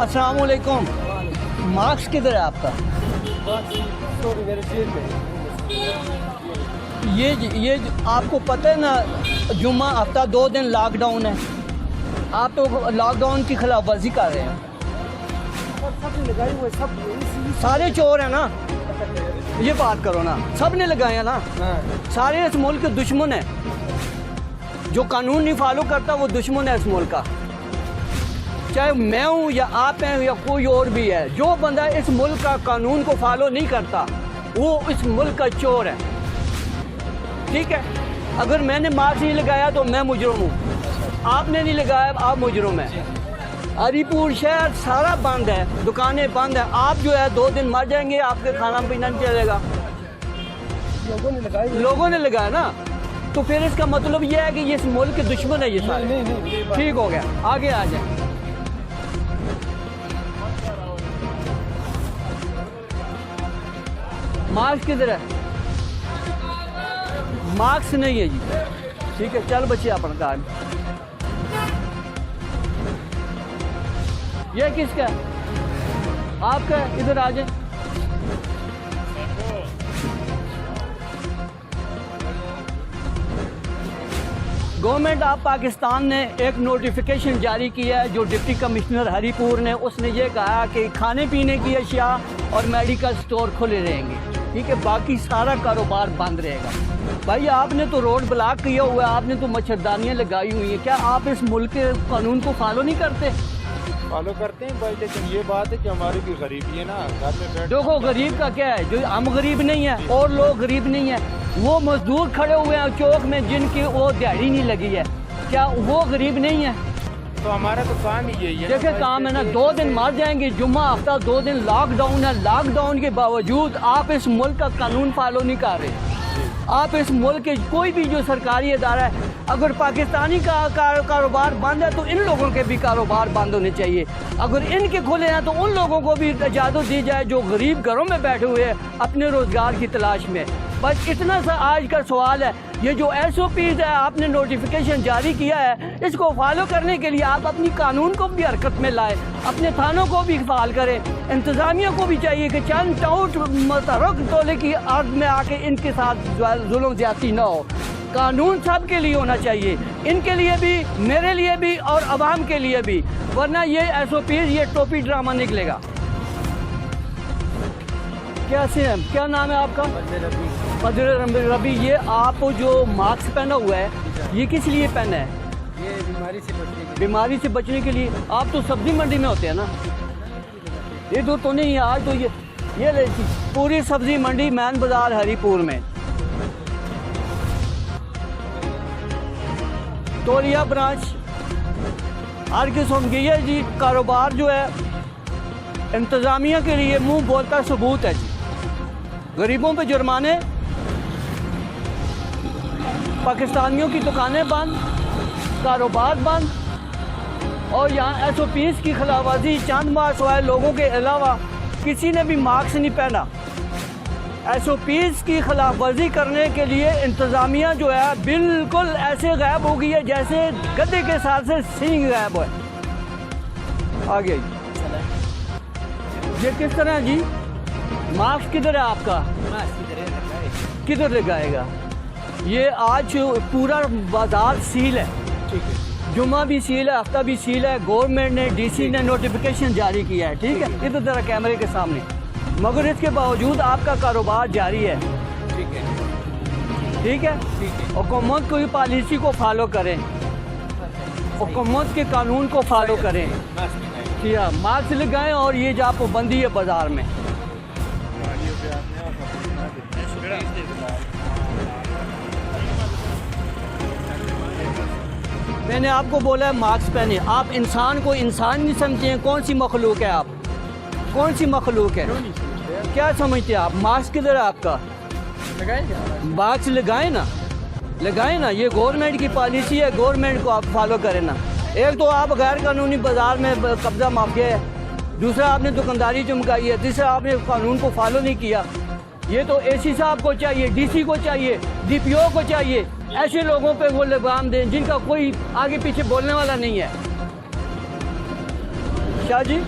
अस्सलाम वालेकुम। मार्क्स किधर है आपका? ये आपको पता है ना, जुम्मा हफ्ता 2 दिन लॉकडाउन है। आप तो लॉकडाउन की खिलाफ वर्जी कर रहे हैं। सारे चोर हैं ना, ये बात करो ना, सब ने लगाए हैं ना। सारे इस मुल्क के दुश्मन है। जो कानून नहीं फॉलो करता वो दुश्मन है इस मुल्क का। चाहे मैं हूँ या आप हैं या कोई और भी है, जो बंदा इस मुल्क का कानून को फॉलो नहीं करता वो इस मुल्क का चोर है। ठीक है, अगर मैंने मास्क नहीं लगाया तो मैं मुजरिम हूँ, आपने नहीं लगाया आप मुजरिम है। हरीपुर शहर सारा बंद है, दुकानें बंद है। आप जो है 2 दिन मर जाएंगे, आपके खाना पीना नहीं चलेगा। लोगों ने लगाया ना, तो फिर इसका मतलब यह है कि ये इस मुल्क के दुश्मन है ये सारे। ठीक हो गया, आगे आ जाए। मार्क्स किधर है? मार्क्स नहीं है जी। ठीक है, चल बच्चे अपना कार्ड। ये किसका है? आपका है, इधर आ जाए। गवर्नमेंट ऑफ पाकिस्तान ने एक नोटिफिकेशन जारी किया है, जो डिप्टी कमिश्नर हरीपुर ने, उसने ये कहा कि खाने पीने की अशिया और मेडिकल स्टोर खुले रहेंगे। ठीक है, बाकी सारा कारोबार बंद रहेगा। भाई आपने तो रोड ब्लॉक किया हुआ है, आपने तो मच्छरदानियाँ लगाई हुई हैं। क्या आप इस मुल्क के कानून को फॉलो नहीं करते? फॉलो करते हैं भाई, लेकिन ये बात है कि हमारी भी गरीबी है ना, घर में बैठ। देखो गरीब का क्या है, जो हम गरीब नहीं है और लोग गरीब नहीं है। वो मजदूर खड़े हुए हैं चौक में जिनकी वो दिहाड़ी नहीं लगी है, क्या वो गरीब नहीं है? तो हमारा तो काम ही यही है। देखिए काम है ना, 2 दिन मर जाएंगे। जुम्मा हफ्ता 2 दिन लॉकडाउन है। लॉकडाउन के बावजूद आप इस मुल्क का कानून फॉलो नहीं कर रहे। आप इस मुल्क के कोई भी जो सरकारी इदारा है, अगर पाकिस्तानी का कारोबार बंद है तो इन लोगों के भी कारोबार बंद होने चाहिए। अगर इनके खुले हैं तो उन लोगों को भी इजाज़त दी जाए जो गरीब घरों में बैठे हुए हैं अपने रोज़गार की तलाश में। बस इतना सा आज का सवाल है। ये जो SOPs है, आपने नोटिफिकेशन जारी किया है, इसको फॉलो करने के लिए आप अपनी कानून को भी हरकत में लाए, अपने थानों को भी फाल करें। इंतज़ामिया को भी चाहिए कि चंद टाउट मतरक तोले की आग में आके इनके साथ जुल्म ज्यादती ना हो। कानून सब के लिए होना चाहिए, इनके लिए भी, मेरे लिए भी और आवाम के लिए भी, वरना ये SOPs ये टोपी ड्रामा निकलेगा। कैसे है, क्या नाम है आपका? बदर रबी। ये आप जो मास्क पहना हुआ है ये किस लिए पहना है? ये बीमारी से बचने के लिए। आप तो सब्जी मंडी में होते हैं ना? ये तो नहीं है आज तो ये पूरी सब्जी मंडी मैन बाजार हरीपुर में, तोलिया ब्रांच, हर किस्म की। ये जी कारोबार जो है इंतज़ामिया के लिए मुंह बोलता सबूत है जी। गरीबों पे जुर्माने, पाकिस्तानियों की दुकानें बंद, कारोबार बंद, और यहाँ SOPs की खिलाफवर्जी। चंद मासूम लोगों के अलावा किसी ने भी मास्क नहीं पहना। SOPs की खिलाफवर्जी करने के लिए इंतज़ामिया जो है बिल्कुल ऐसे गायब हो गई है जैसे गधे के साथ से सींग गायब है। आगे ये किस तरह जी? मास्क किधर है आपका? किधर लगाएगा? ये आज पूरा बाजार सील है। ठीक है, जुम्मा भी सील है, हफ्ता भी सील है। गवर्नमेंट ने, DC ने नोटिफिकेशन जारी किया है। ठीक है, इधर जरा कैमरे के सामने। मगर इसके बावजूद आपका कारोबार जारी है। ठीक है, ठीक है। हुकूमत को पॉलिसी को फॉलो करें, हुकूमत के कानून को फॉलो करें। ठीक है, मास्क लगाएं और ये जो पाबंदी है बाजार में। मैंने आपको बोला है मास्क पहने। आप इंसान को इंसान नहीं समझते हैं? कौन सी मखलूक है आप? कौन सी मखलूक है? क्या समझते हैं आप? मास्क किधर है आपका? मास्क लगाए ना, लगाए ना। ये गवर्नमेंट की पॉलिसी है, गवर्नमेंट को आप फॉलो करें ना। एक तो आप गैर कानूनी बाजार में कब्जा माफिया है, दूसरा आपने दुकानदारी चमकाई है, तीसरा आपने कानून को फॉलो नहीं किया। ये तो AC साहब को चाहिए, DC को चाहिए, DPO को चाहिए, ऐसे लोगों पे वो लगाम दें जिनका कोई आगे पीछे बोलने वाला नहीं है। शाह जी।